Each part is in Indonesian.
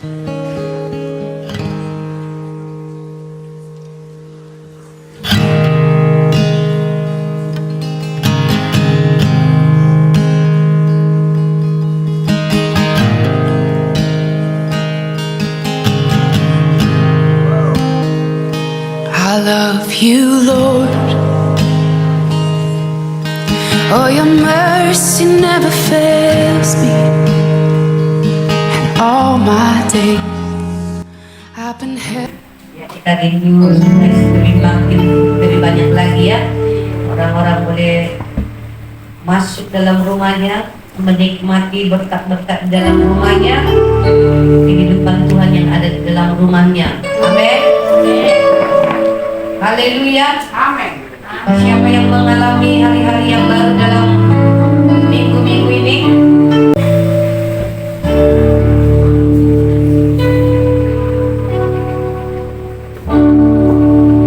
I love you, Lord. Oh, your mercy never fails me. And all my days I've been held. Ya, kita rindu lebih banyak lagi ya. Orang-orang boleh masuk dalam rumahnya, menikmati berkat-berkat di dalam rumahnya, kehidupan Tuhan yang ada di dalam rumahnya. Amin. Haleluya. Amin. Siapa yang mengalami hari-hari yang baru dalam minggu-minggu ini?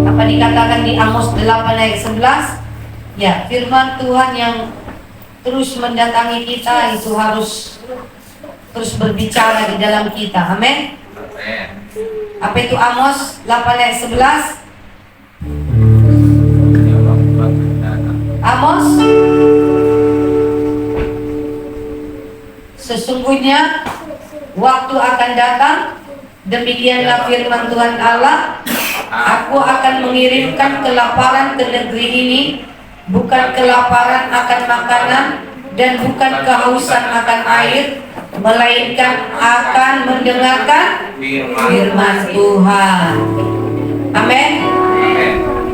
Apa dikatakan di Amos 8 ayat 11? Ya, firman Tuhan yang terus mendatangi kita itu harus terus berbicara di dalam kita. Amin. Apa itu Amos 8 ayat 11? Amos, sesungguhnya waktu akan datang, demikianlah firman Tuhan Allah, aku akan mengirimkan kelaparan ke negeri ini, bukan kelaparan akan makanan dan bukan kehausan akan air, melainkan akan mendengarkan firman Tuhan. Amin.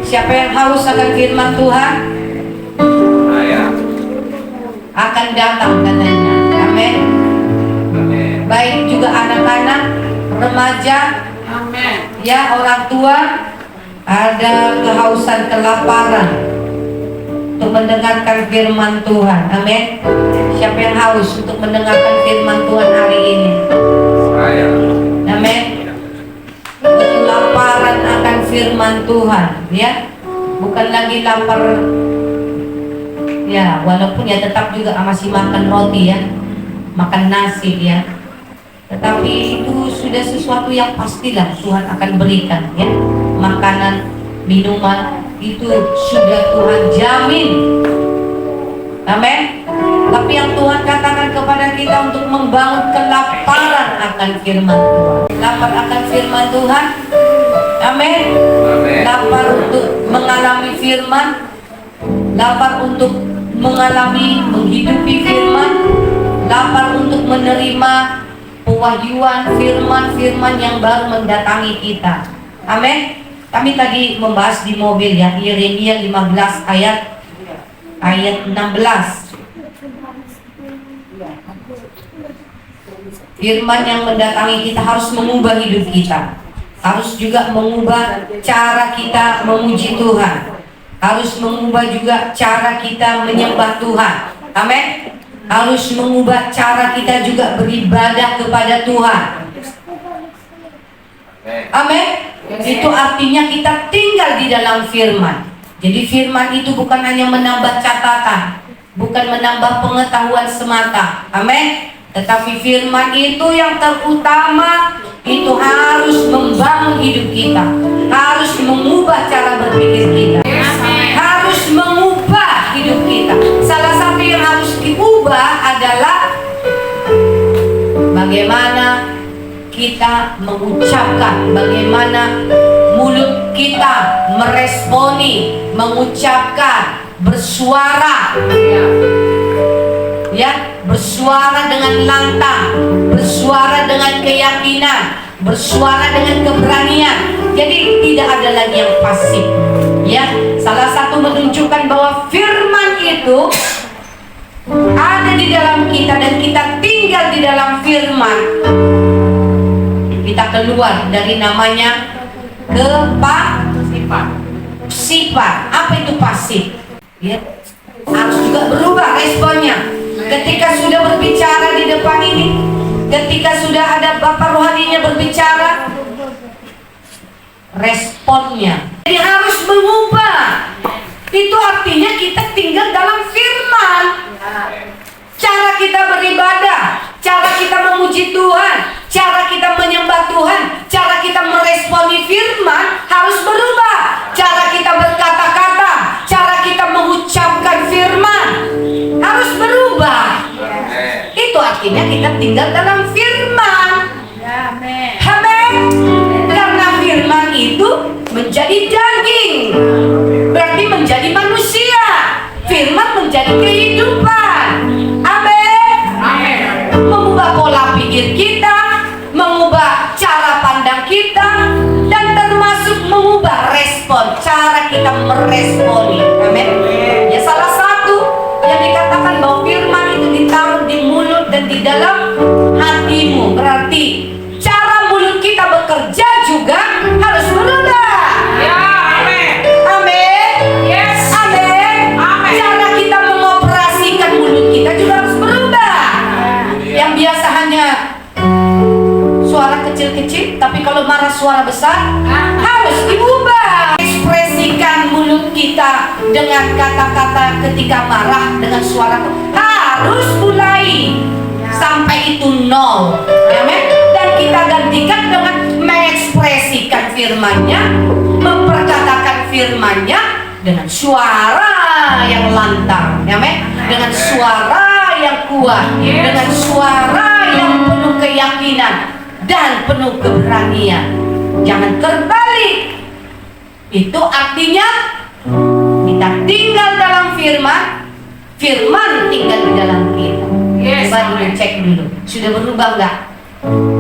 Siapa yang haus akan firman Tuhan akan datang katanya. Amin. Baik juga anak-anak, remaja, amin. Ya, orang tua, ada kehausan, kelaparan untuk mendengarkan firman Tuhan. Amin. Siapa yang haus untuk mendengarkan firman Tuhan hari ini? Amin. Kelaparan akan firman Tuhan, ya. Bukan lagi lapar. Ya, walaupun ya tetap juga masih makan roti ya, makan nasi ya. Tetapi itu sudah sesuatu yang pastilah Tuhan akan berikan ya. Makanan, minuman itu sudah Tuhan jamin. Amin. Tapi yang Tuhan katakan kepada kita untuk membangun kelaparan akan firman Tuhan. Lapar akan firman Tuhan. Amin. Lapar untuk mengalami firman, lapar untuk mengalami, menghidupi firman, lapar untuk menerima pewahyuan firman-firman yang baru mendatangi kita. Amin. Kami tadi membahas di mobil ya, Yeremia 15 ayat 16. Firman yang mendatangi kita harus mengubah hidup kita, harus juga mengubah cara kita memuji Tuhan, harus mengubah juga cara kita menyembah Tuhan. Amin. Harus mengubah cara kita juga beribadah kepada Tuhan. Amin. Itu artinya kita tinggal di dalam firman. Jadi firman itu bukan hanya menambah catatan, bukan menambah pengetahuan semata. Amin. Tetapi firman itu yang terutama, itu harus membangun hidup kita, harus mengubah cara berpikir kita, harus mengubah hidup kita. Salah satu yang harus diubah adalah bagaimana kita mengucapkan, bagaimana mulut kita meresponi, mengucapkan, bersuara, ya, bersuara dengan lantang, bersuara dengan keyakinan, bersuara dengan keberanian. Jadi tidak ada lagi yang pasif. Ya, salah satu menunjukkan bahwa firman itu ada di dalam kita dan kita tinggal di dalam firman. Kita keluar dari namanya sifat. Apa itu pasif? Ya, harus juga berubah responnya. Ketika sudah berbicara di depan ini, ketika sudah ada Bapak rohaninya berbicara, responnya jadi harus mengubah. Itu artinya kita tinggal dalam firman. Cara kita beribadah, cara kita memuji Tuhan, cara kita menyembah kita tinggal dalam firman. Amin. Amin. Karena firman itu menjadi daging, berarti menjadi manusia. Firman menjadi kehidupan. Amin. Amin. Mengubah pola pikir kita, mengubah cara pandang kita, dan termasuk mengubah respon, cara kita meresponi. Amin. Ya, salah satu yang dikatakan bahwa firman itu ditaruh di mulut dan di dalam hatimu, berarti cara mulut kita bekerja juga harus berubah. Ya, amin. Amin. Yes. Amin. Amin. Cara kita mengoperasikan mulut kita juga harus berubah. Yang biasa hanya suara kecil-kecil, tapi kalau marah suara besar harus diubah. Ekspresikan mulut kita dengan kata-kata ketika marah dengan suara harus mulai sampai itu nol. Amin. Dan kita gantikan dengan mengekspresikan firman-Nya, memperkatakan firman-Nya dengan suara yang lantang. Amin. Dengan suara yang kuat, dengan suara yang penuh keyakinan dan penuh keberanian. Jangan terbalik. Itu artinya kita tinggal dalam firman, firman tinggal di dalam kita. Yes, Coba dulu amin. cek dulu, sudah berubah nggak?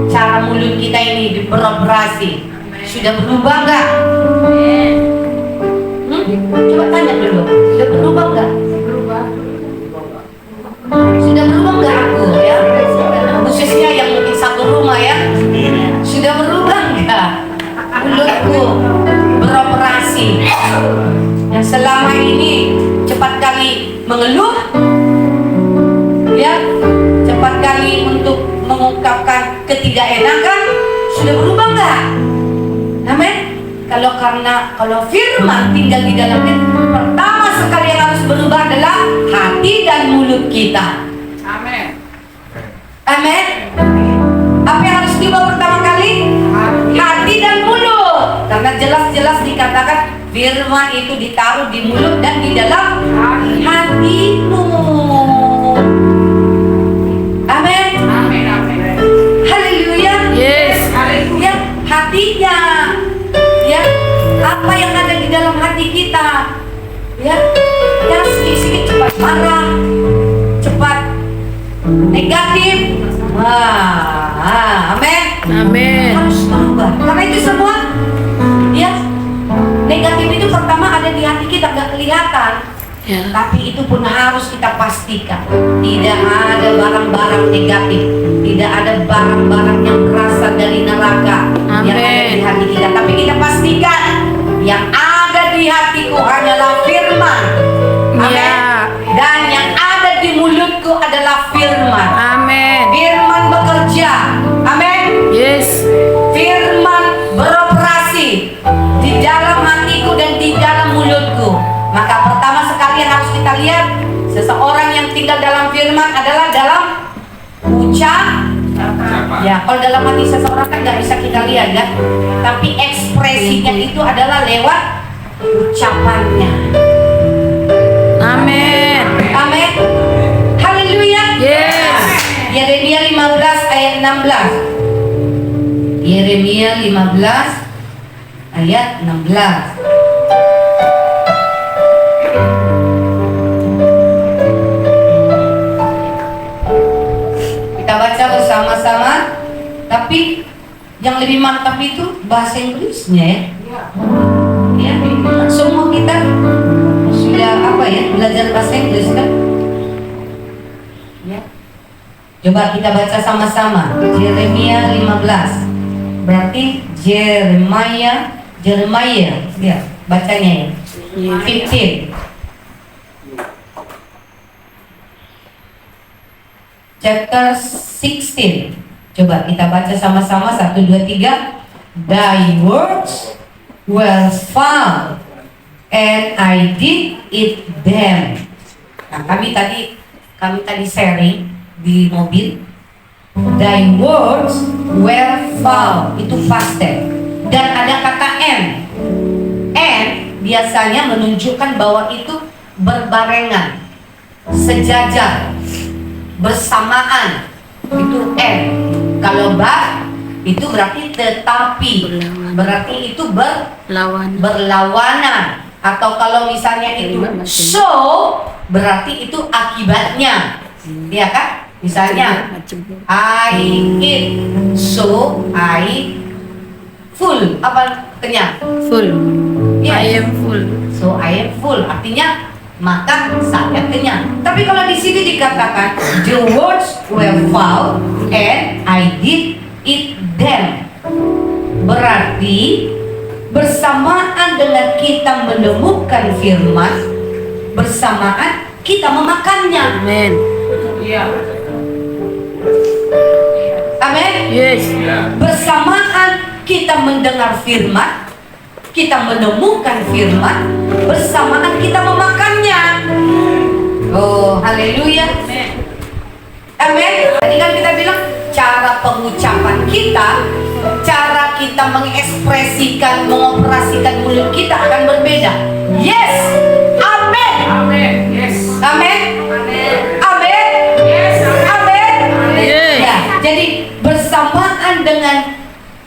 Cara mulut kita ini beroperasi sudah berubah nggak? Coba tanya dulu, sudah berubah nggak? Berubah. Sudah berubah nggak aku ya? Khususnya yang mungkin satu rumah ya, sudah berubah nggak? Mulutku beroperasi. Yang selama ini cepat kali mengeluh, ya, cepat kali untuk mengungkapkan ketidakenakan, sudah berubah nggak? Amin. Kalau firman tinggal di dalam kita, pertama sekali yang harus berubah adalah hati dan mulut kita. Amin. Amin. Apa yang harus diubah pertama kali? Hati dan mulut. Karena jelas-jelas dikatakan firman itu ditaruh di mulut dan di dalam hatimu. Amin. Amin. Amin. Haleluya. Yes. Ya, hatinya. Ya, apa yang ada di dalam hati kita? Ya, yang sedikit-sedikit cepat marah, cepat negatif. Wah, amin. Amin. Harus berubah. Karena itu semua, ya, negatif itu pertama ada di hati kita, nggak kelihatan. Ya. Tapi itu pun harus kita pastikan tidak ada barang-barang negatif, tidak ada barang-barang yang berasal dari neraka yang ada di hati kita. Tapi kita pastikan yang ada di hatiku hanyalah firman. Amin. Ya. Dan yang ada di mulutku adalah firman. Amin. Firman bekerja. Amin. Yes. Firman beroperasi di dalam hatiku dan di dalam mulutku. Maka pertama sekali yang harus kita lihat, seseorang yang tinggal dalam firman adalah dalam ucap. Ya, kalau dalam hati seseorang kan nggak bisa kita lihat ya, tapi ekspresinya itu adalah lewat ucapannya. Amin. Amin. Haleluya. Yes. Yeremia 15 ayat 16. Yeremia 15 ayat 16. Kita baca bersama-sama. Tapi yang lebih mantap itu bahasa Inggrisnya ya. Ya, semua kita sudah apa ya, belajar bahasa Inggris kan? Ya. Coba kita baca sama-sama. Yeremia 15. Berarti Jeremiah ya, bacanya ya. 15. Chapter 16. Coba kita baca sama-sama 1 2 3. Thy words were found and I did eat them. Nah, kami tadi sharing di mobil. Thy words were found, itu past tense. Dan ada kata and. And biasanya menunjukkan bahwa itu berbarengan, sejajar, bersamaan, itu and. Kalau but itu berarti tetapi, berarti itu berlawanan. Atau kalau misalnya itu so, berarti itu akibatnya, ya kan? Misalnya I eat, so I full. Apa kenyang? Full. Yes. I am full. So I am full, artinya maka saya kenyang. Tapi kalau di sini dikatakan the words were found and I did eat them, berarti bersamaan dengan kita menemukan firman, bersamaan kita memakannya. Amen. Iya. Amin. Yes. Bersamaan kita mendengar firman, kita menemukan firman, bersamaan kita memakannya. Oh, haleluya. Amin. Tadi kan kita bilang cara pengucapan kita, cara kita mengekspresikan, mengoperasikan mulut kita akan berbeda. Yes. Amin. Amin. Yes. Amin. Amin. Amin. Yes. Amin. Yes. Ya, jadi bersamaan dengan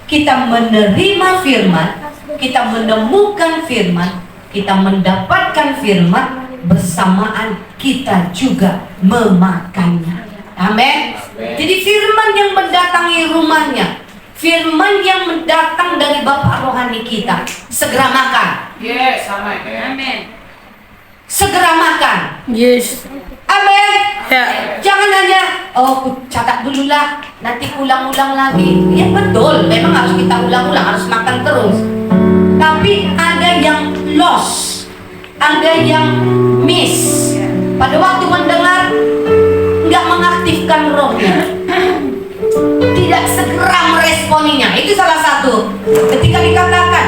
kita menerima firman, kita menemukan firman, kita mendapatkan firman, bersamaan kita juga memakannya. Amin. Jadi firman yang mendatangi rumahnya, firman yang mendatang dari Bapa rohani kita, segera makan. Yes. Amin. Segera makan. Yes. Amin. Ya. Jangan hanya ku catat dulu lah, nanti ulang-ulang lagi. Ya betul, memang harus kita ulang-ulang, harus makan terus. Tapi ada yang lost, ada yang miss. Pada waktu mendengar nggak mengaktifkan rohnya, tidak segera meresponinya. Itu salah satu. Ketika dikatakan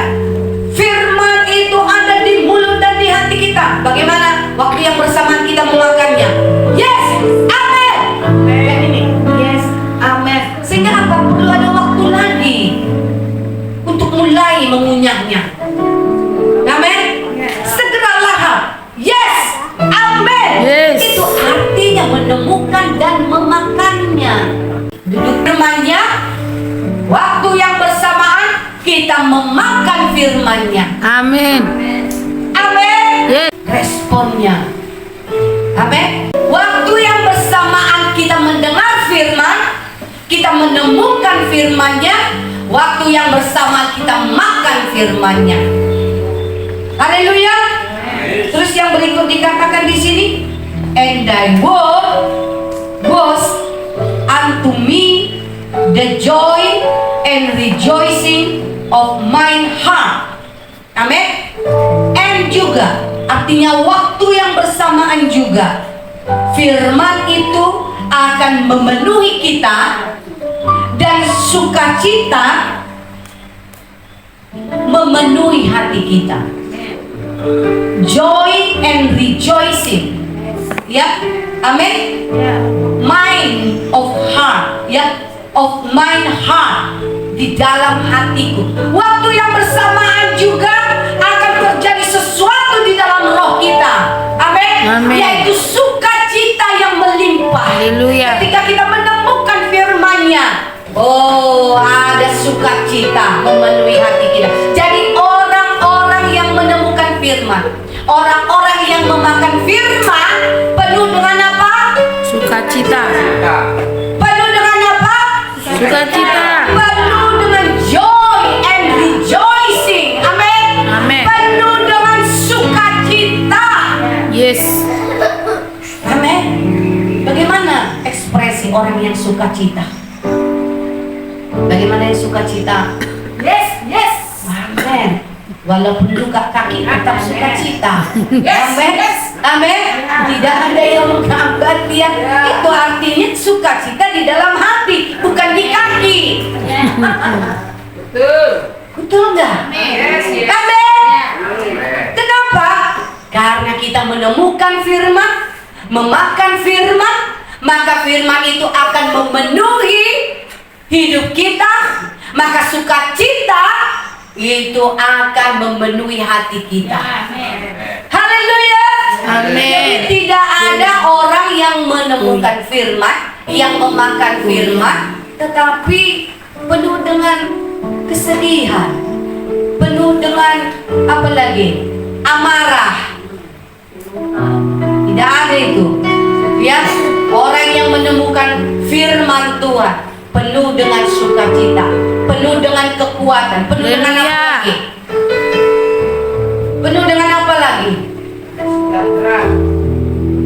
firman itu ada di mulut dan di hati kita, bagaimana waktu yang bersamaan kita memakannya? Yes, amin. Dan ini, yes, amin. Sehingga apa perlu ada waktu lagi untuk mulai mengunyahnya. Amin. Segera lahap. Yes, amin. Yes. Itu artinya menemukan dan memakannya. Duduk temannya, waktu yang bersamaan kita memakan firman-Nya. Amin. Amin. Yes. Responnya. Amin. Waktu yang bersamaan kita mendengar firman, kita menemukan firman-Nya, waktu yang bersama kita makan firman-Nya. Haleluya. Terus yang berikut dikatakan di sini, and thy word was unto me the joy and rejoicing of mine heart. Amin. And juga artinya waktu yang bersamaan juga firman itu akan memenuhi kita dan sukacita memenuhi hati kita. Joy and rejoicing. Ya. Amin. Mind of heart, ya, of mine heart, di dalam hatiku. Waktu yang bersamaan juga akan terjadi sesuatu di dalam roh kita. Amin. Amin. Yaitu sukacita yang melimpah. Haleluya. Ketika kita menemukan firman-Nya, oh, ada sukacita memenuhi hati kita. Jadi orang-orang yang menemukan firman, orang-orang yang memakan firman penuh dengan apa? Sukacita. Penuh dengan apa? Sukacita. Penuh dengan joy and rejoicing. Amin. Amin. Penuh dengan sukacita. Yes. Amin. Bagaimana ekspresi orang yang sukacita? Bagaimana yang sukacita? Yes. Yes. Amin. Walaupun luka kaki tetap sukacita. Yes, Amin. yes. Amin. Tidak ada yang menghambat dia. Itu artinya sukacita di dalam hati, bukan di kaki. Betul. Betul nggak? Yes. Yes. Amin. Kenapa? Karena kita menemukan firman, memakan firman, maka firman itu akan memenuhi hidup kita, maka sukacita itu akan memenuhi hati kita. Haleluya. Amin. Jadi tidak ada orang yang menemukan firman yang memakan firman, tetapi penuh dengan kesedihan, penuh dengan apa lagi? Amarah. Tidak ada itu. Ya, orang yang menemukan firman Tuhan penuh dengan sukacita, penuh dengan kekuatan, penuh dengan apa Haleluya. lagi? Penuh dengan apa lagi?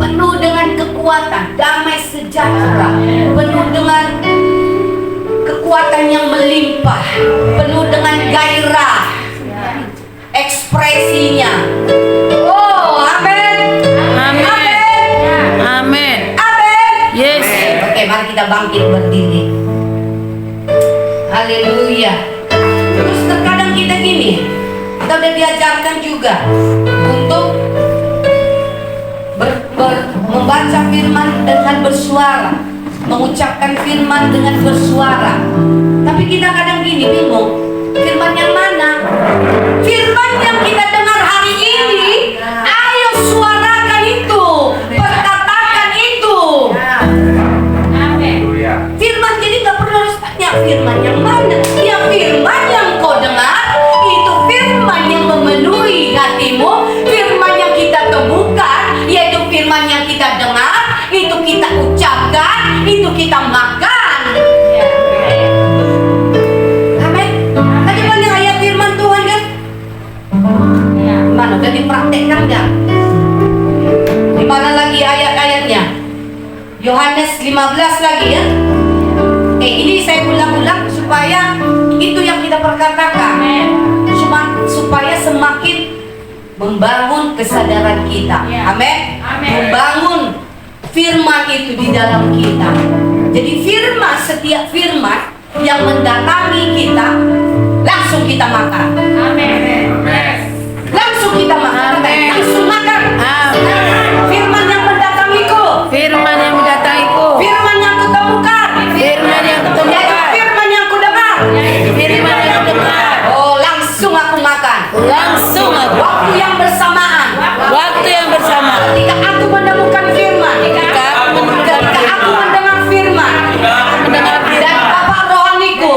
Penuh dengan kekuatan, damai sejahtera, penuh dengan kekuatan yang melimpah, penuh dengan gairah, ekspresinya. Oh, amin. Amin. Amin. Amin. Amin. Yes. Oke, mari kita bangkit berdiri. Haleluya. Terus terkadang kita gini, kita udah diajarkan juga untuk membaca firman dengan bersuara, mengucapkan firman dengan bersuara. Tapi kita kadang gini bingung, firman yang mana? Firman yang kita dengar hari ini, ayo suarakan itu, perkatakan itu. Firman, jadi nggak perlu harus tanya firman yang mana. Ya firman yang kau dengar, itu firman yang memenuhi hatimu, firman yang kita temukan, yaitu firman yang kita dengar, itu kita ucapkan, itu kita makan. Amin. Tadi banyak ayat firman Tuhan kan? Mana udah dipraktekkan nggak? Di mana lagi ayat-ayatnya? Yohanes 15 lagi ya. Ini saya ulang-ulang supaya itu yang kita perkatakan, supaya semakin membangun kesadaran kita. Amin. Membangun firman itu di dalam kita. Jadi firman, setiap firman yang mendatangi kita, langsung kita makan. Langsung kita makan. Langsung makan. Firman yang mendatangiku, Firman yang mendatangiku. firman yang kutemukan, Firman yang kutemukan. yaitu firman yang kudengar. Firman yang kudengar. Oh, langsung aku makan. Langsung aku. Waktu yang bersamaan, Waktu yang bersama. ketika aku menemukan firman, Ketika aku menemukan ketika aku firman. mendengar firman Mendengar dan firman. Bapak rohaniku,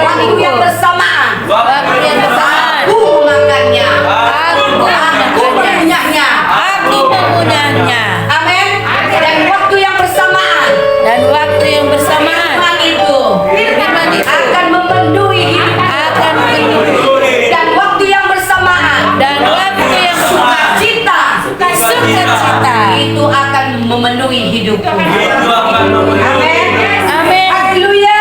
waktu yang bersamaan, Waktu yang bersamaan. aku memakannya, Aku aku mengunyahnya. Aku mengunyahnya. Amin. Dan waktu yang bersamaan, Dan waktu yang bersamaan. firman itu Firman itu akan memenuhi hidup. akan memenuhi. Dan waktu yang bersamaan, Dan waktu yang bersamaan. sukacita Sukacita. itu akan memenuhi hidupku. Amin. Amin. Haleluya.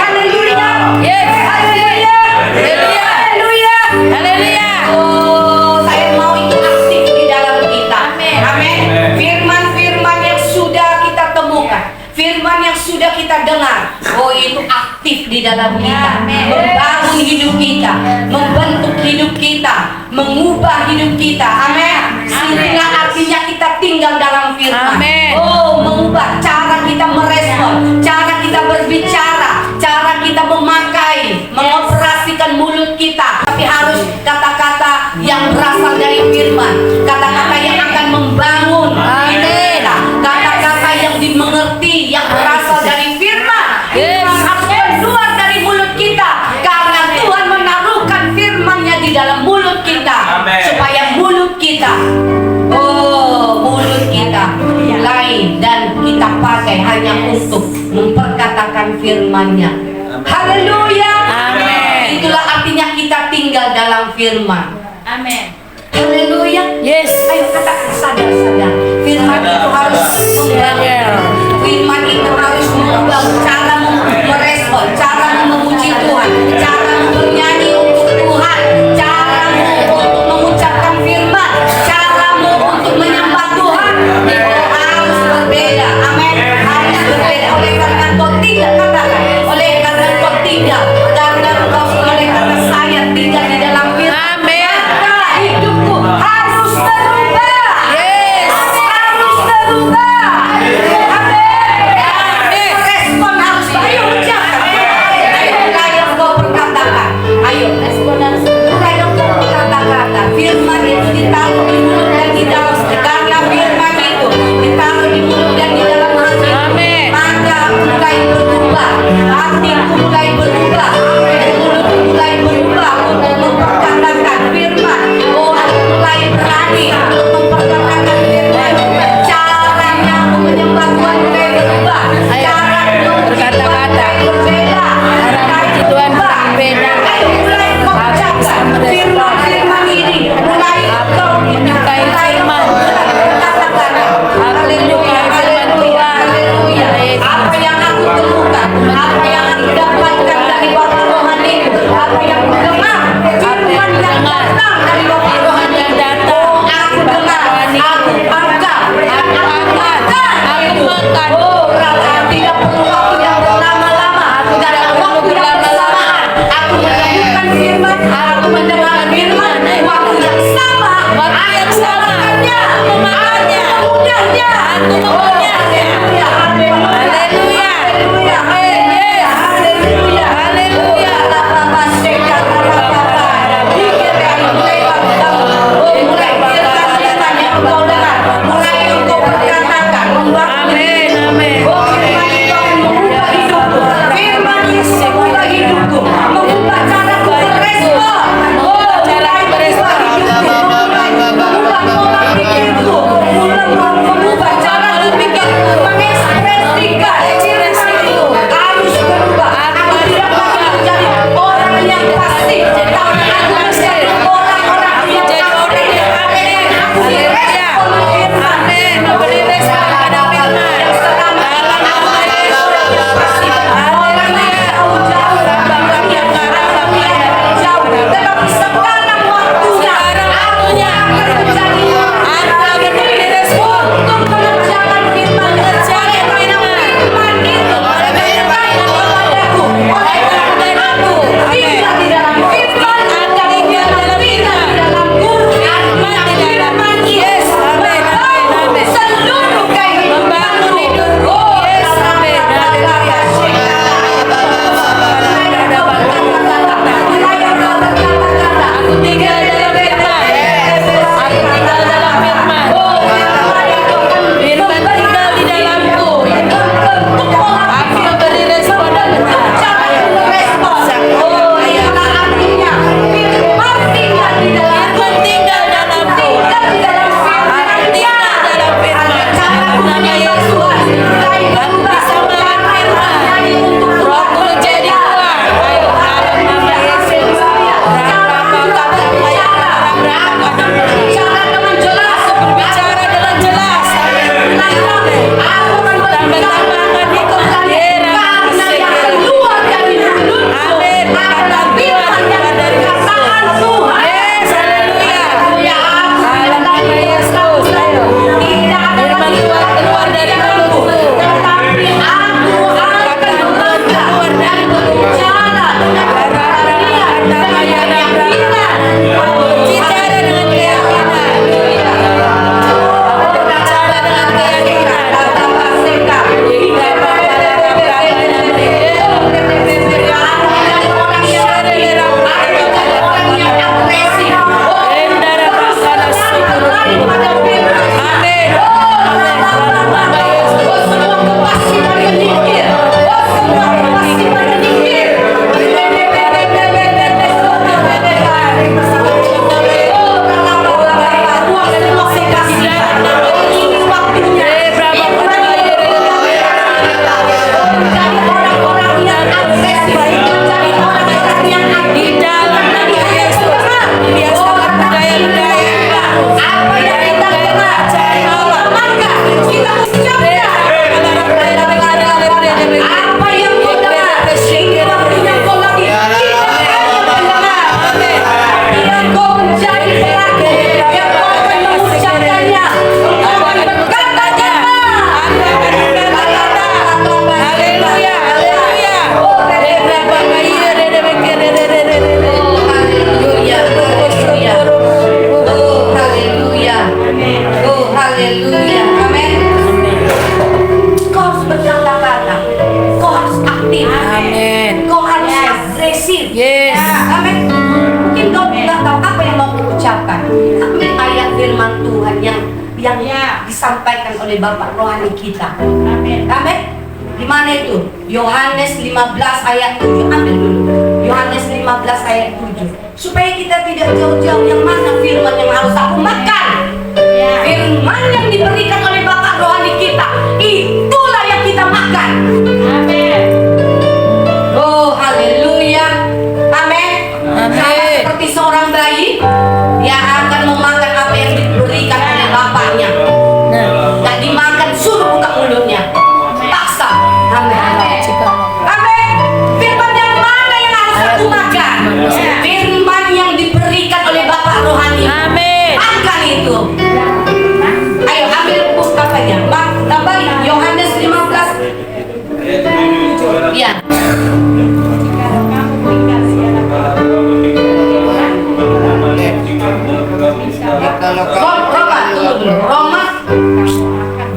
Haleluya. Yes. Haleluya. Haleluya. Haleluya. Haleluya. Oh, saya mau itu aktif di dalam kita. Amin. Firman-firman yang sudah kita temukan, firman yang sudah kita dengar, oh itu aktif di dalam kita, membangun hidup kita, membentuk hidup kita, mengubah hidup kita. Amin. Sehingga artinya kita tinggal dalam firman. Amin. Oh, mengubah cara kita merespon, cara kita berbicara, cara kita memakai, mengoperasikan mulut kita. Tapi harus kata-kata yang berasal dari firman, kata-kata yang akan membangun hidup kita, kata-kata yang dimengerti, yang berasal dari firman. Firman harus keluar dari mulut kita, karena Tuhan menaruhkan firman-Nya di dalam mulut kita, supaya mulut kita, mulut kita lain dan kita pakai hanya untuk memperkatakan firman-Nya. Haleluya. Amin. Itulah artinya kita tinggal dalam firman. Haleluya. Yes. Ayo katakan sadar-sadar. Firman itu harus membangun. Firman itu harus mengubah cara merespon, cara memuji Tuhan, cara bernyanyi untuk Tuhan, caramu untuk mengucapkan firman, caramu untuk menyembah Tuhan. Itu harus berbeda. Amin. Harus berbeda. Oleh karena kau tinggal, katakan, oleh karena kau tinggal, oleh karena saya tinggal di dalam firman. Amin. Maka hidupku harus berubah. Yes. Harus berubah. Amin. Amin. Respon harus, ayo ucap. hatiku mulai berubah, mulutku mulai berubah untuk memperkatakan firman. Oh, aku mulai berani untuk memperkatakan firman. Caranya aku menyembah Tuhan mulai berubah. Cara berkata-kata. berbeda. Puji Tuhan berbeda. Ayo mulai mengucapkan firman-firman ini. Mulai kau menyukai firman. katakan. Haleluya, firman Tuhan. Haleluya. Apa yang aku temukan, apa yang aku dapatkan dari Bapak rohani, apa yang aku dengar, firman yang datang dari Bapak rohani. Yang datang. Aku dengar, aku angkat, Aku makan. Oh, rasa tidak perlu waktu yang berlama-lama. Dalam waktu yang bersamaan, aku menemukan firman, aku mendengar firman, waktu yang sama, Waktu yang sama. aku memakannya, aku memudahnya, Aku memudahnya. Haleluya, haleluya, Yes. haleluya, Haleluya. Amin, amin. Amin. Memberi respon pada firman. Dalam nama Yesus. Tetapi sekarang waktunya aku yang akan menjadi Aku akan memberi respon. untuk mengerjakan firman Mengerjakan firman. itu kepadaku oleh karena aku tinggal di dalam firman Aku tinggal dalam firman. firman di dalam Yes, amin, amin, amin. seluruh kehidupan Membangun hidupku. Yes, amin. Haleluya. Aku tinggal dalam firman. Aku tinggal dalam firman. Firman tinggal di dalamku. Aku memberi respon dan firman tinggal dalamku. Aku tinggal dalam firman. Dalam nama Yesus. Aku bisa makan firman. Rohku menjadi kuat. Ayo dalam nama Yesus. Berbicara dengan jelas. Tambah-tambahkan hikmat. Amin. Perkataan Tuhan keluar dari mulut. Yes, haleluya. Dalam nama Yesus. Ayo. Firman Tuhan keluar dari mulutku. Perkataan Tuhan keluar dari mulutku. Bicara dengan keyakinan. Bicara dengan keyakinan. Di dalam nama Yesus. Biasakan budaya-budaya baru. Apa yang kita dengar, maka kita ucapkan. Apa yang kau dengar, itu yang kau lagi. Biar kau menjadi pelaku, biar kau akan mengucapkannya, kau akan berkata-kata. Haleluya, haleluya. Oh, haleluya. Oh, haleluya. Amin. Kau harus berkata-kata. Kau harus aktif. Amin. Kau harus agresif. Yes. Amin. Mungkin kau tidak tahu apa yang mau kuucapkan. Ambil ayat firman Tuhan yang disampaikan oleh Bapak rohani kita. Amin. Amin. Di mana itu? Yohanes 15 ayat 7. Ambil dulu. Yohanes 15 ayat 7. Supaya kita tidak jauh-jauh, yang mana firman yang harus aku makan? Firman yang diberikan oleh Bapak rohani kita, itulah yang kita makan. Amin. Oh, haleluya. Amin. Sama seperti seorang bayi, dia akan memakan apa yang diberikan oleh bapaknya. Dan dimakan, suruh buka mulutnya. Paksa. Amin. Amin. Firman yang mana yang harus aku makan? Firman yang diberikan oleh Bapak rohani. Amin. Makan itu. Ayo ambil pustakanya. Tambah Yohanes 15. Iya. Roma, tunggu dulu.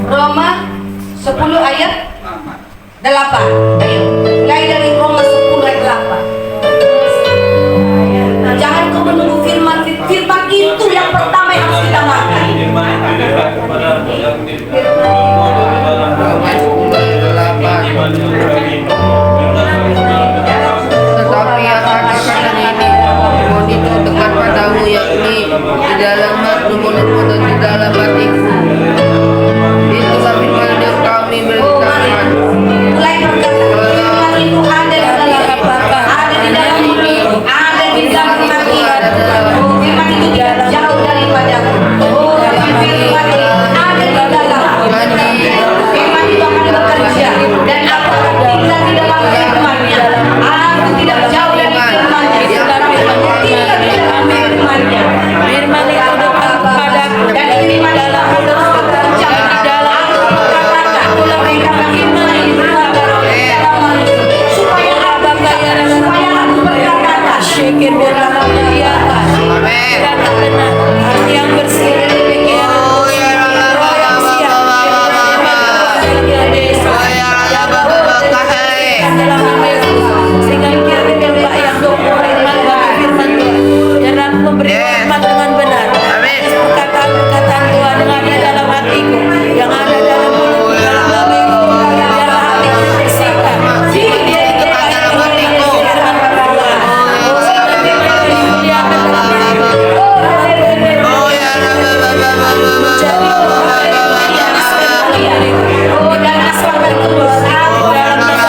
Roma 10 ayat 8. Ayo, mulai dari Roma 10 ayat 8. Jangan kau menunggu firman itu yang pertama yang harus kita makan. Tetapi yang katakan ini, mohon itu dekat padamu, yakni di dalam hatimu dan di dalam hatiku. Itulah firman yang kami beritakan. Mulai berkata firman itu ada di dalam hidupmu, ada di dalam hati. Oh, firman itu tidak jauh daripadamu. Oh, tapi firman itu ada di dalam. Firman itu akan bekerja dan aku akan tinggal di dalam firman-Nya. Aku tidak jauh dari firman-Nya. Tinggal di dalam firman-Nya. Firman itu dekat padaku. Dan firman dalam mulut bekerja di dalam katakan mereka bagaimana itu supaya apa supaya aku berkata Syekir biarlah menyediakan dan benar hati yang bersih dari pikiran roh yang siap dalam nama Yesus, sehingga kirim Bapak yang firman bagi firman Tuhan, biarlah aku memberi hormat dengan benar perkataan-perkataan Tuhan yang ada dalam hatiku, yang ada dalam mulutku, dalam nama Yesus. Biarlah hatiku dibersihkan, jiwa dia digerakkan dengan firman Tuhan. Oh, sehingga firman itu dimuliakan dalam hidupku. Oh, jadi oh, dan asalkan kebesaran dalam nama Yesus.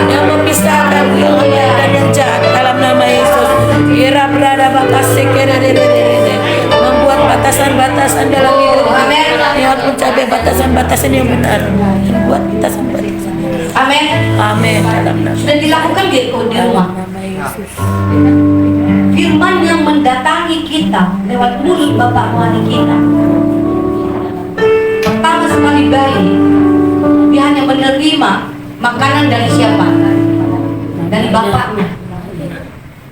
Yang memisahkan yang mulia dan yang jahat dalam nama Yesus. Ira berada batas membuat batasan-batasan dalam hidup. Ya pun cabai batasan-batasan yang benar. Membuat batasan-batasan. Amin. Amin dalam nama Sudah dilakukan gitu di rumah. Yesus. Firman yang mendatangi kita lewat mulut Bapak rohani kita. Pertama sekali bayi, dia hanya menerima makanan dari siapa? Dari bapaknya.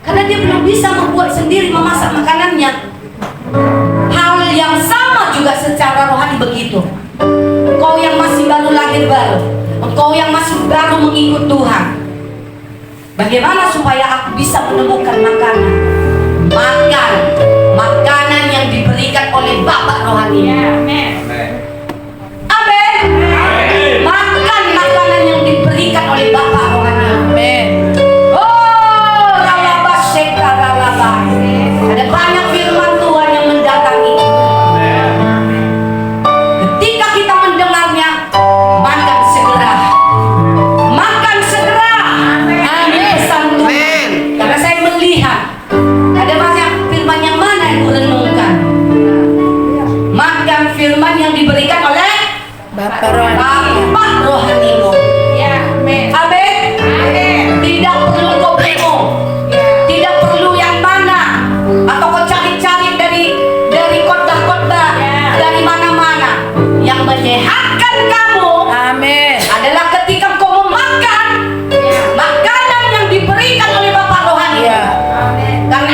Karena dia belum bisa membuat sendiri, memasak makanannya. Hal yang sama juga secara rohani begitu. Engkau yang masih baru lahir baru, engkau yang masih baru mengikut Tuhan, bagaimana supaya aku bisa menemukan makanan? Makan makanan yang diberikan oleh Bapak rohani. Amin. Amin. Makan makanan yang diberikan oleh Bapak rohani. Amin. Oh, ralaba seka ralaba. Ada banyak firman Tuhan yang mendatangi. Ketika kita mendengarnya, makan segera. Makan segera. Amin. Pesan Tuhan. Karena saya melihat ada banyak firman yang mana yang kurenungkan. Makan firman yang diberikan oleh Bapak rohani. Bapak rohanimu. Ya, amin. Amin. Amin. Tidak perlu kau bingung. Tidak perlu yang mana atau kau cari-cari dari khotbah-khotbah dari mana-mana. Yang menyehatkan kamu Amin. adalah ketika kau memakan makanan yang diberikan oleh Bapak rohani. Ya. Karena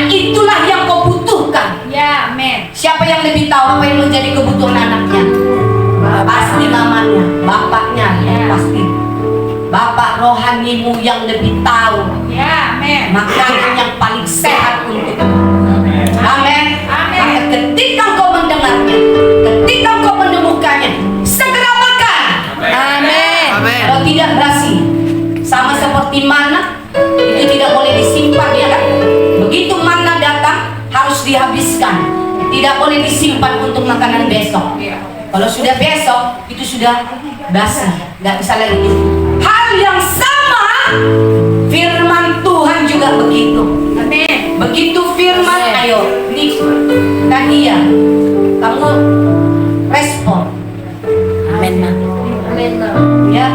Siapa yang lebih tahu apa yang menjadi kebutuhan anaknya? Pasti mamanya, bapaknya yang pasti. Bapak rohanimu yang lebih tahu Ya, amin. makanan yang paling sehat untukmu. Amin. Amin. Maka ketika engkau mendengarnya, ketika engkau menemukannya, segera makan. Amin. Amin. Kalau tidak basi, sama seperti mana itu tidak boleh disimpan, ya kan? Begitu mana datang harus dihabiskan, tidak boleh disimpan untuk makanan besok. Kalau sudah besok itu sudah basi, nggak bisa lagi. Hal yang sama firman Tuhan juga begitu. Amin. Begitu firman, ayo nih Tahia, kamu respon. Amin, Ma. Ya,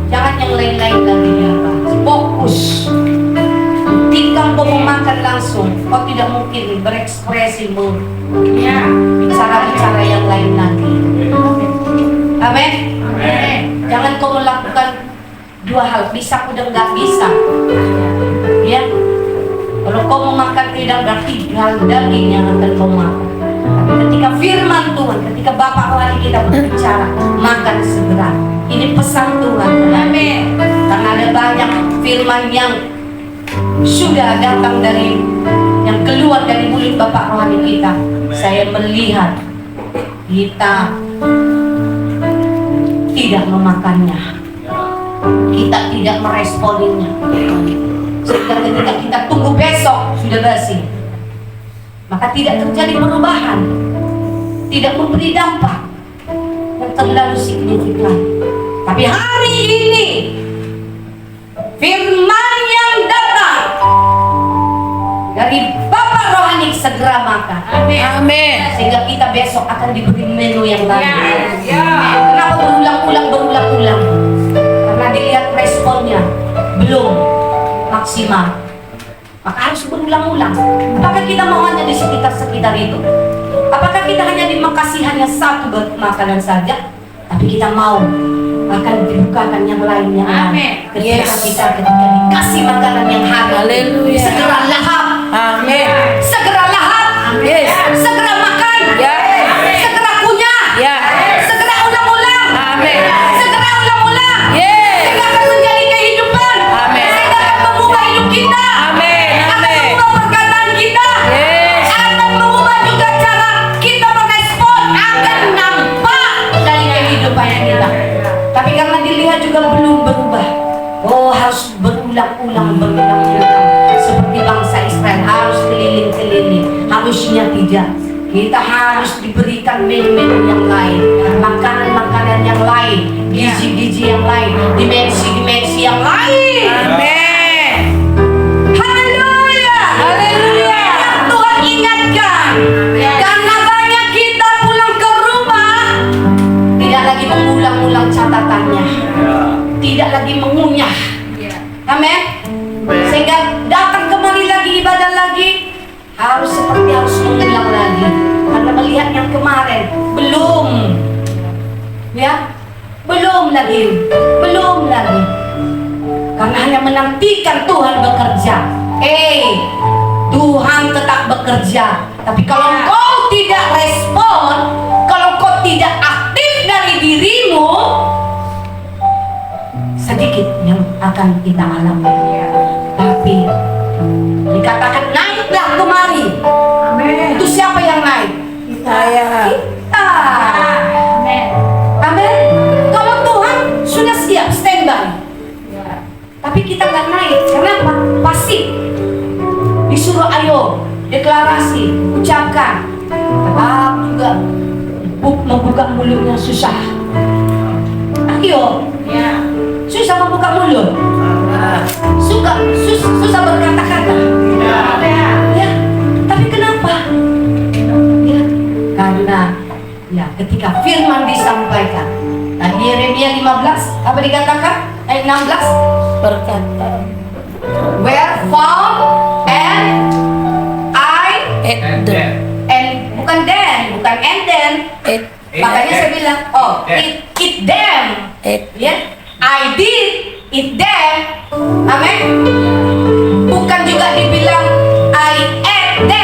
jangan yang lain-lain lagi ya Pak. Fokus. Ketika kau memakan langsung, kau tidak mungkin berekspresi Ya. bicara-bicara yang lain lagi. Amin. Amin. Jangan kau melakukan dua hal, bisa udah nggak bisa. Ya, kalau kau memakan tidak berarti hal daging yang akan kau makan. Tapi ketika firman Tuhan, ketika Bapak rohani kita berbicara, makan segera. Ini pesan Tuhan. Amin. Karena ada banyak firman yang sudah datang dari, yang keluar dari mulut Bapak rohani kita. Saya melihat kita tidak memakannya, kita tidak meresponinya. Sehingga ketika kita tunggu besok sudah basi, maka tidak terjadi perubahan, tidak memberi dampak yang terlalu signifikan. Tapi hari ini firman yang datang dari Bapak rohani segera makan. Amin. Amin. Sehingga kita besok akan diberi menu yang baru. Ya. Kenapa berulang-ulang? Karena dilihat responnya belum maksimal. Maka harus berulang-ulang. Apakah kita mau hanya di sekitar itu? Apakah kita hanya dikasih hanya satu makanan saja? Tapi kita mau akan dibukakan yang lainnya. Amin. Ketika Yes. kita dikasih makanan yang halal, Haleluya. segera lahap, Amin. segera lahap, Yes. segera makan, Ya. segera kunyah, Ya. segera ulang-ulang, Amin. segera ulang-ulang, Yes. sehingga akan menjadi kehidupan, Amin. sehingga akan mengubah hidup kita, Amin. akan Amin. mengubah perkataan kita, Yes. akan mengubah juga cara kita merespon, akan nampak dari kehidupan kita. Tapi karena dilihat juga belum berubah, oh harus berulang-ulang. Seperti bangsa Israel harus keliling-keliling, harusnya tidak. Kita harus diberikan menu-menu yang lain, makanan-makanan yang lain, gizi-gizi yang lain, dimensi-dimensi yang lain. Amin. Haleluya. Haleluya. Yang Tuhan ingatkan, karena banyak kita pulang ke rumah tidak lagi mengulang-ulang catatannya, tidak lagi mengunyah. Amin. Sehingga datang kembali lagi, ibadah lagi, harus mengulang lagi. Karena melihat yang kemarin belum, ya, belum lagi. Karena hanya menantikan Tuhan bekerja. Tuhan tetap bekerja. Tapi kalau kau tidak respon, kalau kau tidak aktif dari dirimu, sedikit yang akan kita alami. Tapi dikatakan naiklah kemari. Amin. Itu siapa yang naik? Saya. Kita. Amin. Amin. Kalau Tuhan sudah siap standby, tapi kita nggak naik. Kenapa? Pasif. Disuruh ayo deklarasi, ucapkan. Tetap juga membuka mulutnya susah. Ayo. Ya. Susah membuka mulut, susah berkata-kata. Ya, tapi kenapa? Ya, karena ya ketika firman disampaikan, tadi Yeremia 15 apa dikatakan? Ayat 16. Berkata. Wherefore and bukan and then. Makanya saya bilang, eat them. Ya, I did eat them. Amin. Bukan juga dibilang I ate them.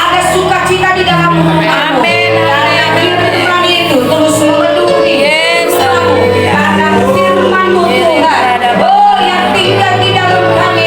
ada sukacita di dalam rumahmu. Amin. Karena firman itu terus memenuhi. Yes, Karena firman-Mu Tuhan. Oh, yang tinggal di dalam kami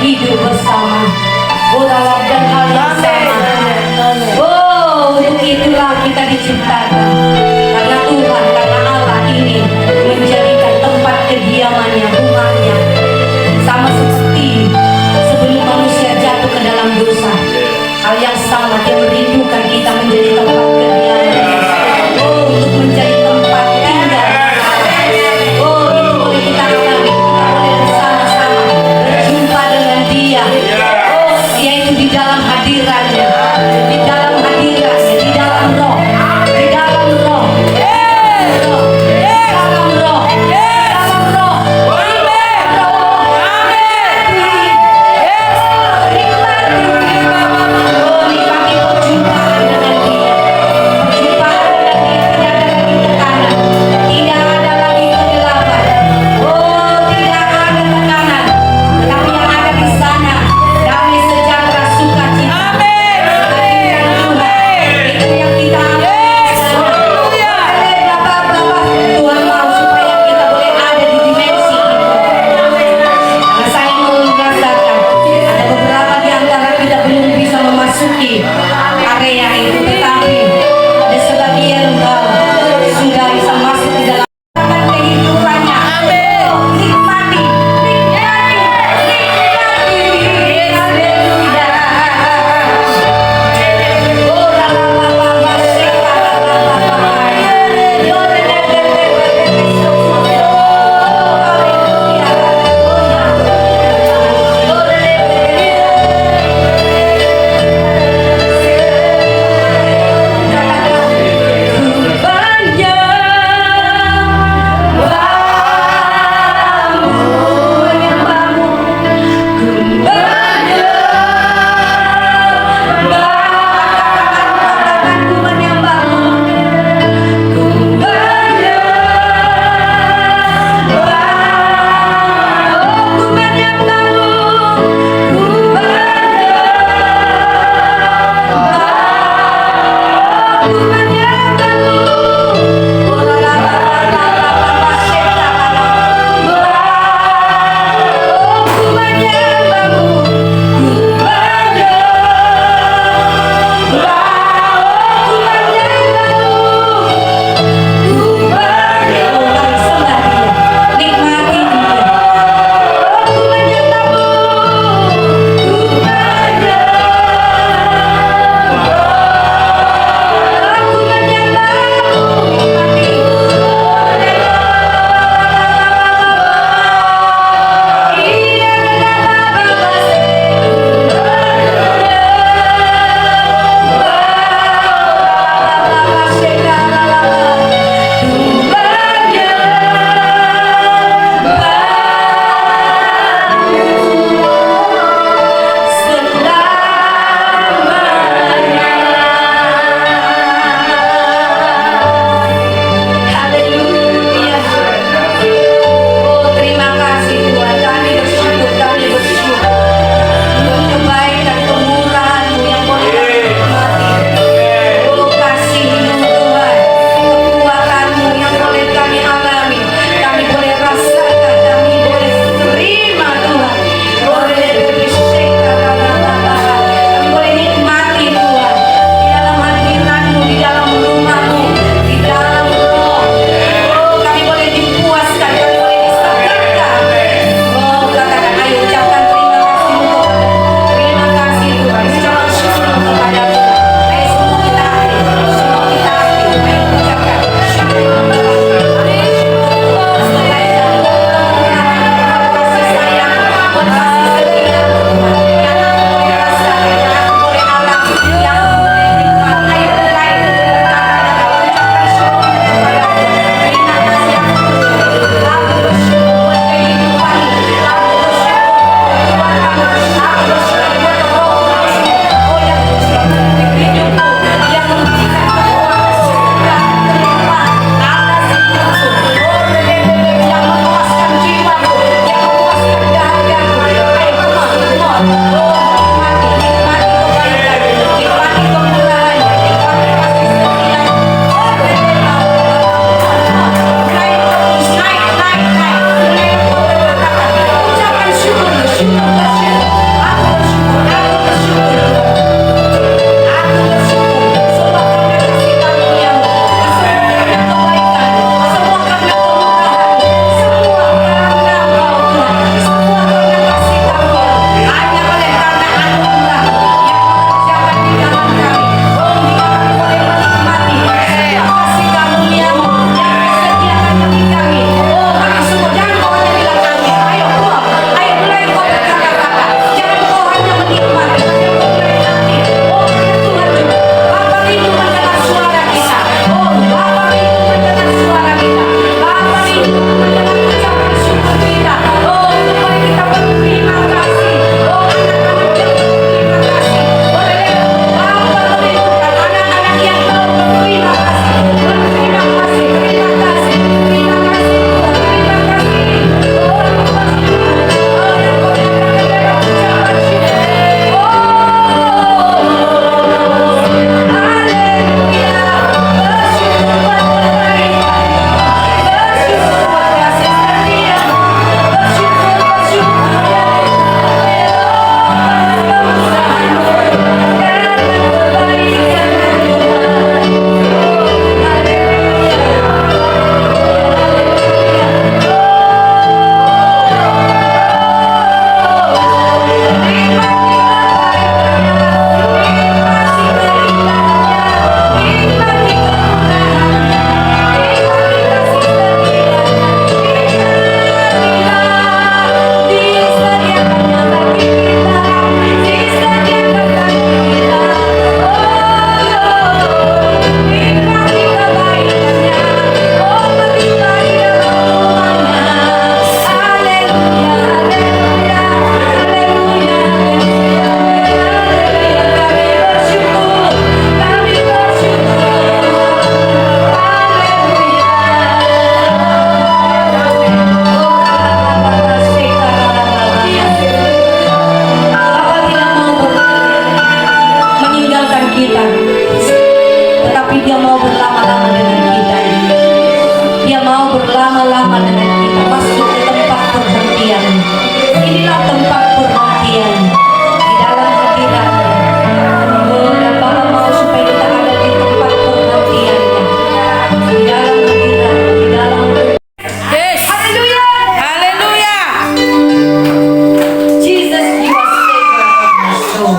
hidup bersama. Oh, dalam dan hal yang sama. Oh, untuk itulah kita diciptakan. Karena Tuhan, karena Allah ingin menjadikan tempat kediamannya, rumahnya. Sama seperti sebelum manusia jatuh ke dalam dosa. Hal yang sama, dia merindukan kita menjadi tempat kediaman. Oh, untuk menjadi tempat tinggal. Oh, itu boleh kita alami. Kita boleh bersama-sama berjumpa dengan dia. Oh, yaitu di dalam hadirannya. Di dalam hadirannya, di dalam roh. Di dalam roh. Dalam roh. Dalam roh. Nikmati perjumpaan dengan dia. berlama-lama dengan kita. Dia mau berlama-lama dengan kita, masuk ke tempat perhentian. Inilah tempat perhentian di dalam hadiratnya. Oh, dan Bapa mau supaya kita ada di tempat perhentiannya, di dalam hadirat, di dalam Yes. Haleluya. Haleluya. Jesus, you are Savior of my soul.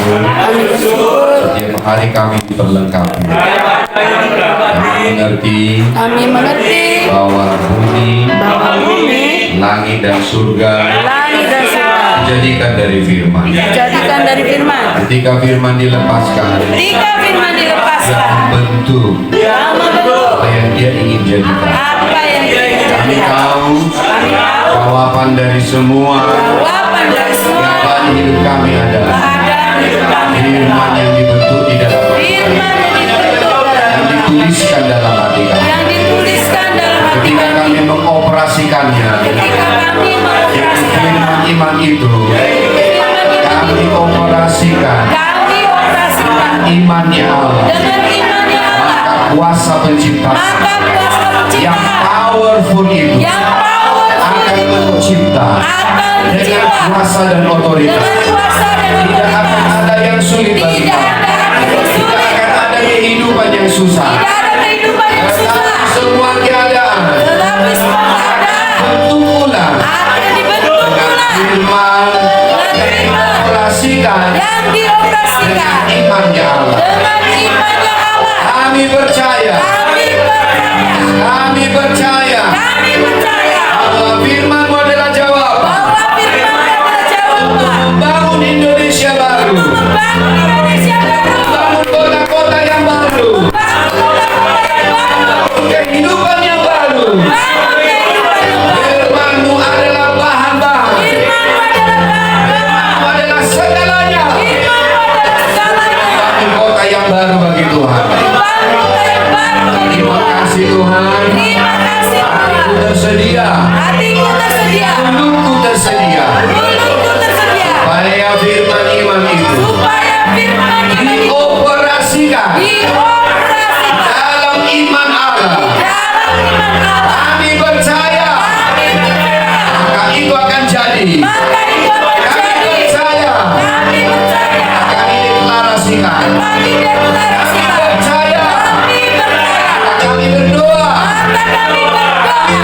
Setiap hari kami diperlengkapi. Kami mengerti bahwa bumi, langit dan surga dijadikan dari firman. Ketika firman dilepaskan, yang membentuk apa yang dia ingin jadikan. Kami tahu jawaban dari semua jawaban hidup kami adalah firman yang dibentuk di dalam hati kami, yang dituliskan dalam hati kami. Ketika kami mengoperasikannya, dengan firman iman itu kami operasikan dengan imannya Allah, maka kuasa penciptaan yang powerful itu akan mencipta dengan kuasa dan otoritas. Tidak akan ada yang sulit bagi kami. Tidak akan ada kehidupan yang susah. Tetapi semua keadaan bentuk ulang dengan firman yang dioperasikan dengan imannya Allah. Kami percaya bahwa firman-Mu adalah jawaban membangun Indonesia baru, membangun kota-kota yang baru, kehidupan yang baru. Firman-Mu adalah bahan-bahan, Firman-Mu adalah segalanya. Kami kota yang baru bagi Tuhan. Terima kasih Tuhan. Hatiku tersedia, mulutku tersedia, supaya firman iman itu dioperasikan dalam iman Allah. Kami percaya, maka itu akan jadi. Kami percaya, kami deklarasikan. Kami percaya, maka kami berdoa. Kami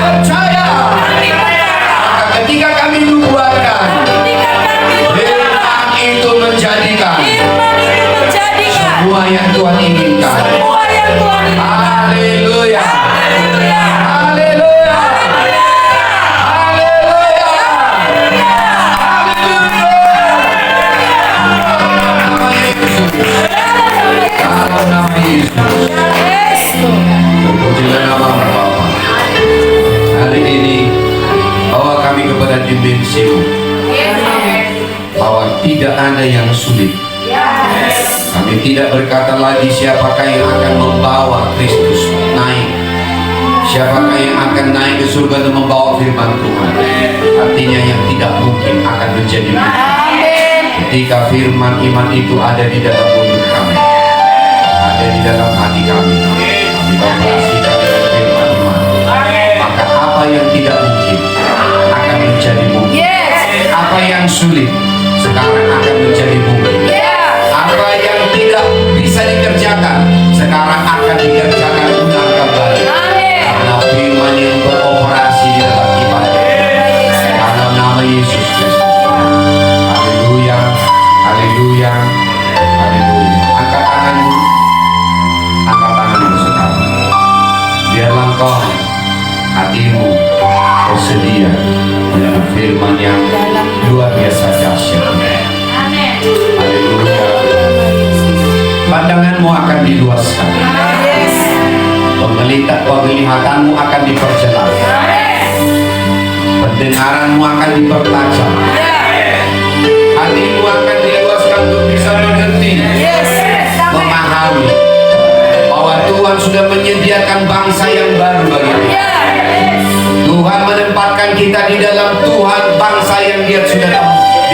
percaya, maka ketika kami nubuatkan, firman itu menjadikan semua yang Tuhan inginkan. Haleluya. Haleluya. Haleluya. Dalam nama Yesus. Terpujilah nama-Mu Bapa. Hari ini bawa kami kepada dimensi-Mu, bahwa tidak ada yang sulit. Kami tidak berkata lagi siapakah yang akan membawa Kristus naik, siapakah yang akan naik ke surga dan membawa firman Tuhan. Artinya yang tidak mungkin akan menjadi mungkin ketika firman iman itu ada di dalam mulut kami, ada di dalam hati kami. Kami operasikan dengan firman iman, maka apa yang tidak mungkin akan menjadi mungkin. Apa yang sulit sekarang akan menjadi mungkin. Apa yang tidak bisa dikerjakan sekarang akan dikerjakan ulang kembali. Karena firman yang beroperasi di dalam ibadah. Dalam nama Yesus Kristus. Haleluya, haleluya, haleluya. Angkat tanganmu, sekarang. Biarlah engkau hatimu bersedia dengan firman yang luar biasa dahsyat. Haleluya. Pandanganmu akan diluaskan, penglihatanmu akan diperjelas, pendengaranmu akan dipertajam, hatimu akan diluaskan untuk bisa mengerti, memahami bahwa Tuhan sudah menyediakan bangsa yang baru bagimu. Tuhan menempatkan kita di dalam Tuhan, bangsa yang Dia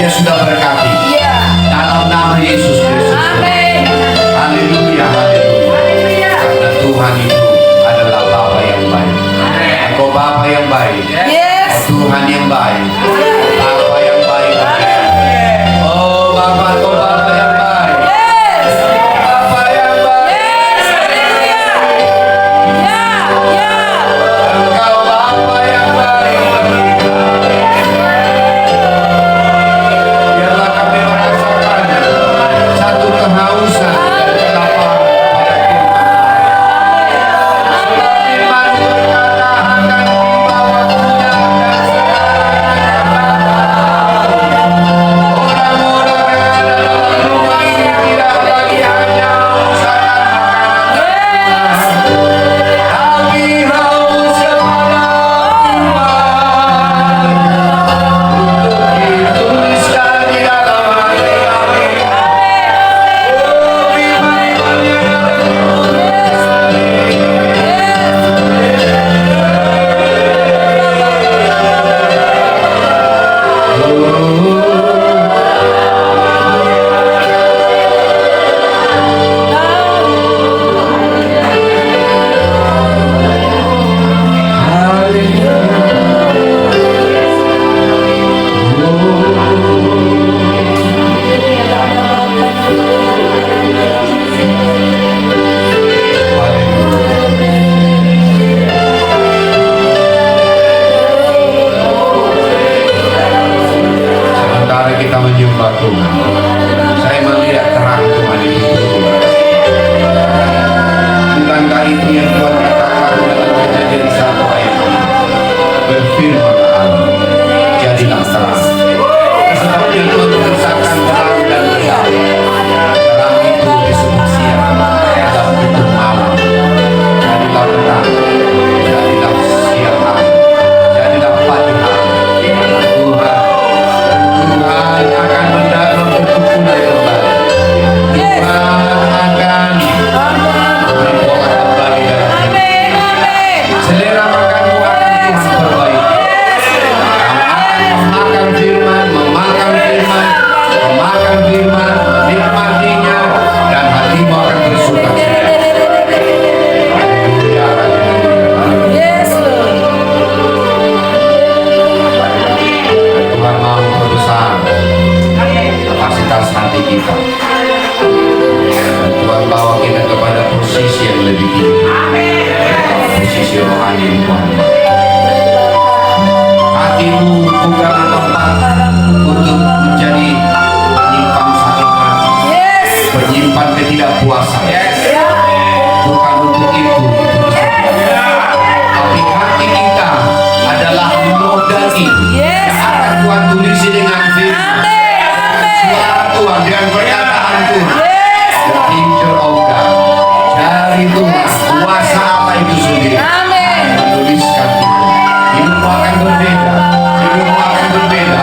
sudah berkati. Dalam nama Yesus Kristus. Haleluya, haleluya. Karena Tuhan itu adalah Bapa yang baik. Engkau Bapa yang baik. Tuhan yang baik. Bapa yang baik. Oh Bapa, Engkau Bapa yang baik. Bapa yang baik. Engkau Bapa yang baik. Biarlah kami merasakan sisi rohani Tuhan. Hatimu bukanlah tempat untuk menjadi penyimpan sakit hati, penyimpan ketidakpuasan. Bukan untuk itu. Tapi hati kita adalah nodani yang akan Tuhan tulisi dengan firman. Suara Tuhan dengan perkataan Tuhan. The picture of God. Dari Tuhan, kuasa Allah itu sendiri menuliskan itu. Hidupmu akan berbeda. Hidupmu akan berbeda.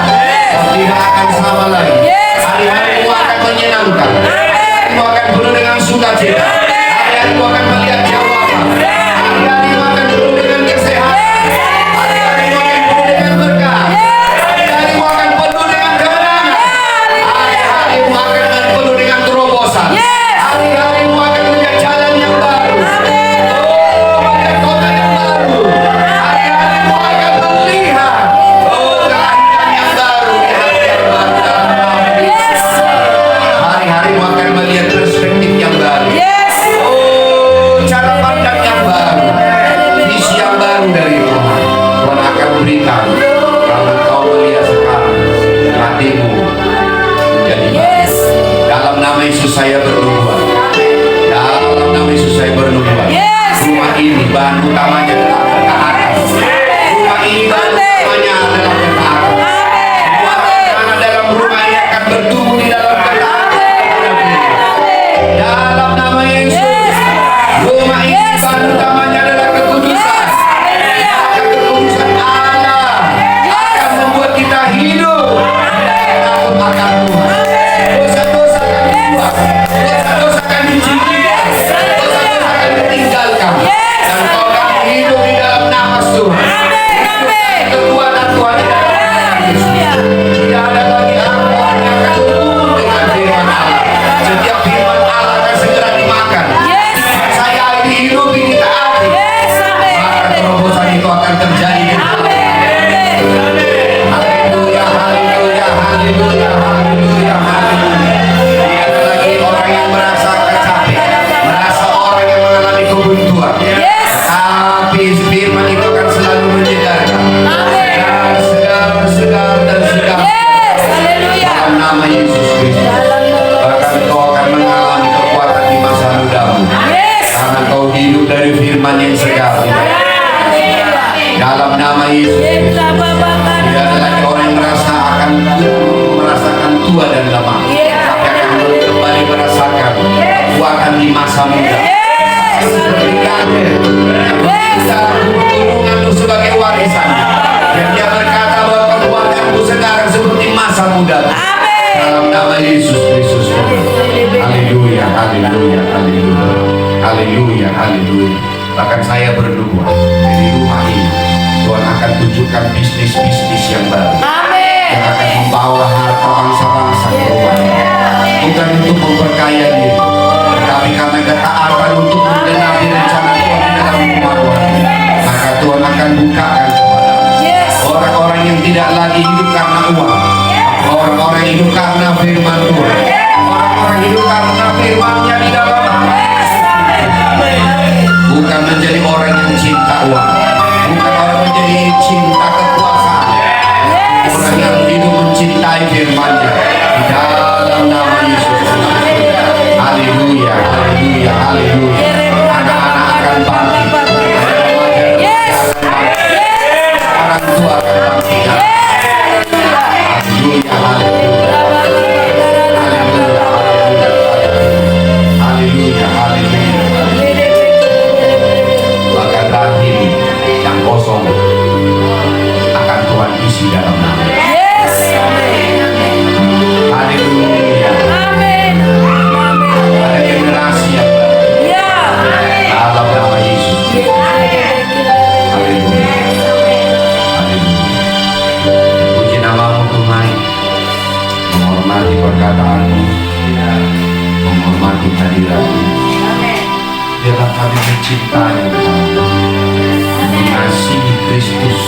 Kau tidak akan sama lagi. Hari-harimu akan menyenangkan. Hari-harimu akan penuh dengan sukacita. Hari-harimu akan melihat jawaban. Hari-harimu akan penuh dengan kesehatan. Hari-harimu akan penuh dengan berkah. Hari-harimu akan penuh dengan kemenangan. Hari-harimu akan penuh dengan terobosan. Hari-harimu akan melihat jalan yang baru. Oh, melihat kota yang baru. Hari-harimu akan melihat kelahiran yang baru di hari yang baru. Hari-harimu akan melihat perspektif yang baru. Oh, cara pandang yang baru. Visi yang baru dari Tuhan. Tuhan akan berikan. Kalau kau melihat sekarang, hatimu menjadi baru. Dalam nama Yesus saya bernubuat. Dalam nama Yesus saya bernubuat. Rumah ini bahan utamanya adalah ketaatan. Rumah ini bahan utamanya adalah ketaatan. Semua anak dalam rumah ini akan bertumbuh di dalam ketaatan. Dalam nama Yesus, rumah ini bahan utamanya adalah kekudusan. Kekudusan Allah akan membuat kita hidup takut akan Tuhan. Dosa-dosa akan dibuang, dosa-dosa akan dicucikan, dosa-dosa akan ditinggalkan, dan kau akan hidup di dalam nafas Tuhan. Kekuatan Tuhan di dalam nama Yesus. Tidak ada lagi orang yang akan bergumul dengan firman Allah. Setiap firman Allah akan segera dimakan. Saya dihidupi, ditaati, maka terobosan itu akan terjadi di dalam. Haleluya, haleluya, haleluya, haleluya, haleluya. Tidak ada lagi orang yang merasa capek, merasa orang yang mengalami kebuntuan. Tapi firman itu akan selalu menyegarkan. Segar dan segar. Dalam nama Yesus Kristus. Bahkan kau akan mengalami kekuatan di masa mudamu. Karena kau hidup dari firman yang segar. Dalam nama Yesus Kristus. Tidak ada lagi orang yang merasakan tua dan lemah. Tapi akan kembali merasakan kekuatan di masa muda. Seperti Daniel yang bisa gunung-gunungan itu sebagai warisan. Dan dia berkata bahwa kekuatanku sekarang seperti masa muda. Dalam nama Yesus Kristus. Haleluya, haleluya, haleluya, haleluya, haleluya. Bahkan saya berdoa di rumah ini Tuhan akan tunjukkan bisnis-bisnis yang baru yang akan membawa harta bangsa-bangsa ke rumah ini. Bukan untuk memperkaya diri, tapi karena ketaatan untuk menggenapi rencana Tuhan di dalam rumah Tuhan. Maka Tuhan akan bukakan kepada orang-orang yang tidak lagi hidup karena uang, orang-orang yang hidup karena firman Tuhan, orang-orang hidup karena firman-Nya di dalam hati. Bukan menjadi orang yang cinta uang, bukan orang menjadi cinta kekuasaan, orang yang hidup mencintai firman-Nya di dalam nama Yesus Kristus. Haleluya, haleluya, haleluya. Anak-anak akan bangkit, orang tua akan bangkit. Haleluya, haleluya, haleluya, haleluya, haleluya. Bahkan hati yang kosong akan Tuhan isi dalam nama. Haleluya. Ada generasi yang baru dalam nama Yesus. Haleluya. Haleluya. Puji namamu Tuhan. Menghormati perkataanmu, menghormati hadiratmu. Biarlah kami mencintai, mengasihi Kristus